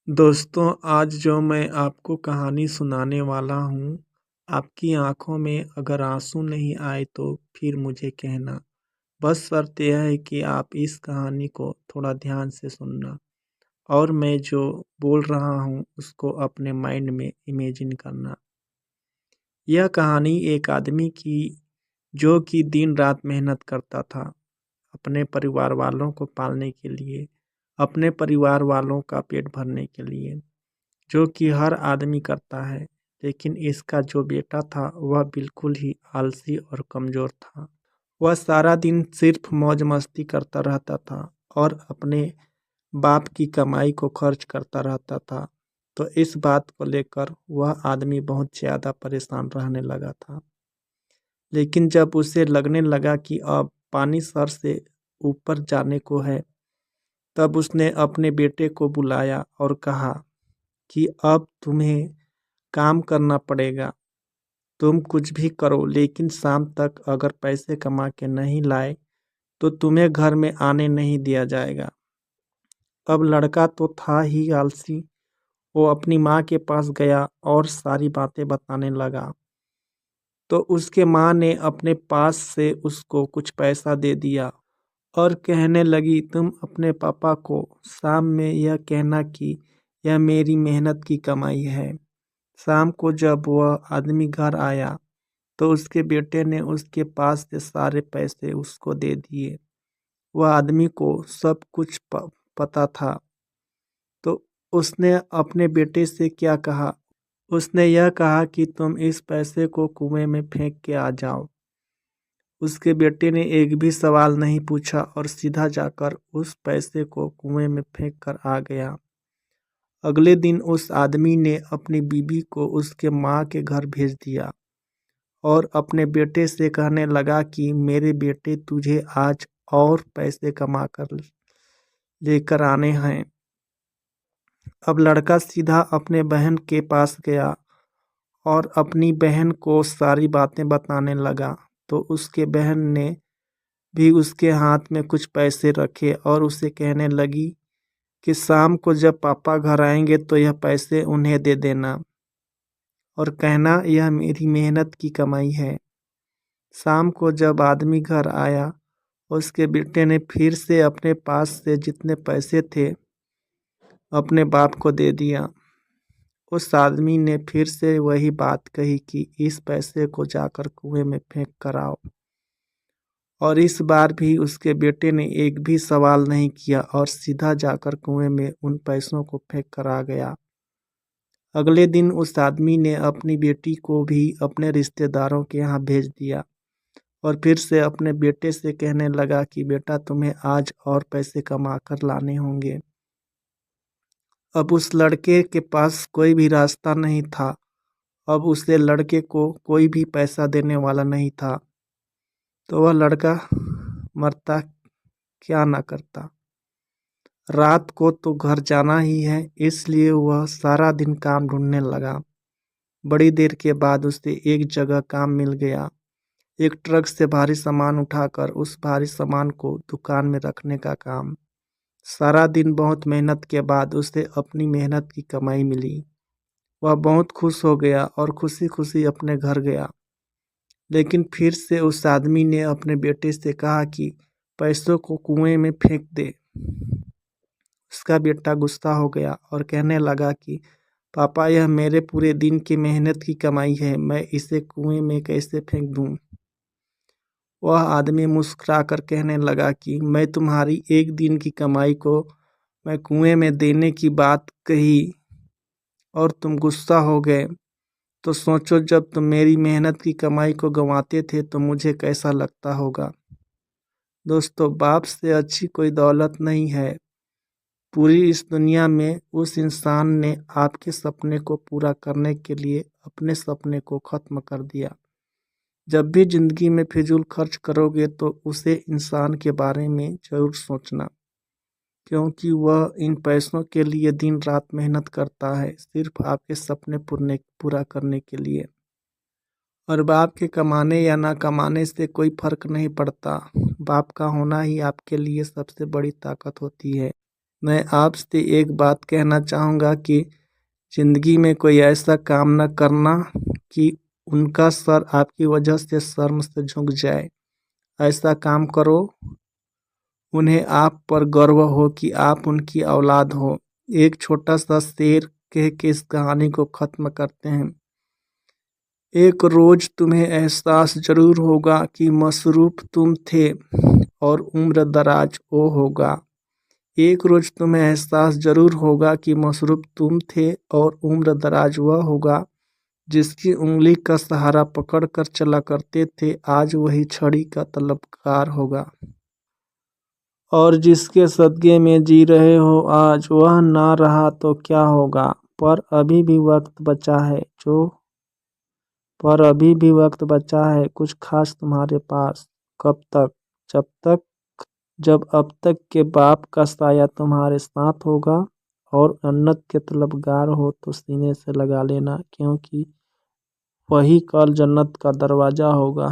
दोस्तों, आज जो मैं आपको कहानी सुनाने वाला हूँ, आपकी आँखों में अगर आँसू नहीं आए तो फिर मुझे कहना। बस शर्त यह है कि आप इस कहानी को थोड़ा ध्यान से सुनना और मैं जो बोल रहा हूँ उसको अपने माइंड में इमेजिन करना। यह कहानी एक आदमी की जो कि दिन-रात मेहनत करता था, अपने परिवार वालों को पालने के लिए, अपने परिवार वालों का पेट भरने के लिए। जो कि हर आदमी करता है, लेकिन इसका जो बेटा था वह बिल्कुल ही आलसी और कमज़ोर था। वह सारा दिन सिर्फ मौज-मस्ती करता रहता था और अपने बाप की कमाई को खर्च करता रहता था। तो इस बात को लेकर वह आदमी बहुत ज़्यादा परेशान रहने लगा था। लेकिन जब उसे लगने लगा कि अब पानी सर से ऊपर जाने को है, तब उसने अपने बेटे को बुलाया और कहा कि अब तुम्हें काम करना पड़ेगा। तुम कुछ भी करो लेकिन शाम तक अगर पैसे कमा के नहीं लाए तो तुम्हें घर में आने नहीं दिया जाएगा। अब लड़का तो था ही आलसी, वो अपनी माँ के पास गया और सारी बातें बताने लगा। तो उसके माँ ने अपने पास से उसको कुछ पैसा दे दिया और कहने लगी, तुम अपने पापा को शाम में यह कहना कि यह मेरी मेहनत की कमाई है। शाम को जब वह आदमी घर आया तो उसके बेटे ने उसके पास से सारे पैसे उसको दे दिए। वह आदमी को सब कुछ पता था। तो उसने अपने बेटे से क्या कहा? उसने यह कहा कि तुम इस पैसे को कुएं में फेंक के आ जाओ। उसके बेटे ने एक भी सवाल नहीं पूछा और सीधा जाकर उस पैसे को कुएं में फेंक कर आ गया। अगले दिन उस आदमी ने अपनी बीवी को उसके माँ के घर भेज दिया और अपने बेटे से कहने लगा कि मेरे बेटे तुझे आज और पैसे कमा कर लेकर आने हैं। अब लड़का सीधा अपने बहन के पास गया और अपनी बहन को सारी बातें बताने लगा। तो उसके बहन ने भी उसके हाथ में कुछ पैसे रखे और उसे कहने लगी कि शाम को जब पापा घर आएंगे तो यह पैसे उन्हें दे देना और कहना यह मेरी मेहनत की कमाई है। शाम को जब आदमी घर आया, उसके बेटे ने फिर से अपने पास से जितने पैसे थे अपने बाप को दे दिया। उस आदमी ने फिर से वही बात कही कि इस पैसे को जाकर कुएं में फेंक कर आओ। और इस बार भी उसके बेटे ने एक भी सवाल नहीं किया और सीधा जाकर कुएं में उन पैसों को फेंक कर आ गया। अगले दिन उस आदमी ने अपनी बेटी को भी अपने रिश्तेदारों के यहाँ भेज दिया और फिर से अपने बेटे से कहने लगा कि बेटा तुम्हें आज और पैसे कमा कर लाने होंगे। अब उस लड़के के पास कोई भी रास्ता नहीं था। अब उसे लड़के को कोई भी पैसा देने वाला नहीं था। तो वह लड़का मरता क्या ना करता। रात को तो घर जाना ही है, इसलिए वह सारा दिन काम ढूंढने लगा। बड़ी देर के बाद उसे एक जगह काम मिल गया। एक ट्रक से भारी सामान उठाकर उस भारी सामान को दुकान में रखने का काम। सारा दिन बहुत मेहनत के बाद उसे अपनी मेहनत की कमाई मिली। वह बहुत खुश हो गया और खुशी खुशी अपने घर गया। लेकिन फिर से उस आदमी ने अपने बेटे से कहा कि पैसों को कुएं में फेंक दे। उसका बेटा गुस्सा हो गया और कहने लगा कि पापा यह मेरे पूरे दिन की मेहनत की कमाई है, मैं इसे कुएं में कैसे फेंक दूं। वह आदमी मुस्कुराकर कहने लगा कि मैं तुम्हारी एक दिन की कमाई को मैं कुएं में देने की बात कही और तुम गुस्सा हो गए। तो सोचो जब तुम मेरी मेहनत की कमाई को गंवाते थे तो मुझे कैसा लगता होगा। दोस्तों, बाप से अच्छी कोई दौलत नहीं है पूरी इस दुनिया में। उस इंसान ने आपके सपने को पूरा करने के लिए अपने सपने को खत्म कर दिया। जब भी जिंदगी में फिजूल खर्च करोगे तो उसे इंसान के बारे में जरूर सोचना, क्योंकि वह इन पैसों के लिए दिन रात मेहनत करता है सिर्फ आपके सपने पूरा करने के लिए। और बाप के कमाने या ना कमाने से कोई फर्क नहीं पड़ता। बाप का होना ही आपके लिए सबसे बड़ी ताकत होती है। मैं आपसे एक बात कहना चाहूँगा कि ज़िंदगी में कोई ऐसा काम न करना कि उनका सर आपकी वजह से शर्म से झुक जाए। ऐसा काम करो उन्हें आप पर गर्व हो कि आप उनकी औलाद हो। एक छोटा सा शेर कह के इस कहानी को ख़त्म करते हैं। एक रोज़ तुम्हें एहसास ज़रूर होगा कि मसरूफ़ तुम थे और उम्र दराज वो होगा। एक रोज़ तुम्हें एहसास ज़रूर होगा कि मसरूफ़ तुम थे और उम्र दराज वह होगा जिसकी उंगली का सहारा पकड़ कर चला करते थे, आज वही छड़ी का तलबगार होगा। और जिसके सदक़े में जी रहे हो आज, वह ना रहा तो क्या होगा। पर अभी भी वक्त बचा है कुछ खास तुम्हारे पास। कब तक? जब तक जब अब तक के बाप का साया तुम्हारे साथ होगा। और जन्नत के तलबगार हो तो सीने से लगा लेना, क्योंकि वही कल जन्नत का दरवाज़ा होगा।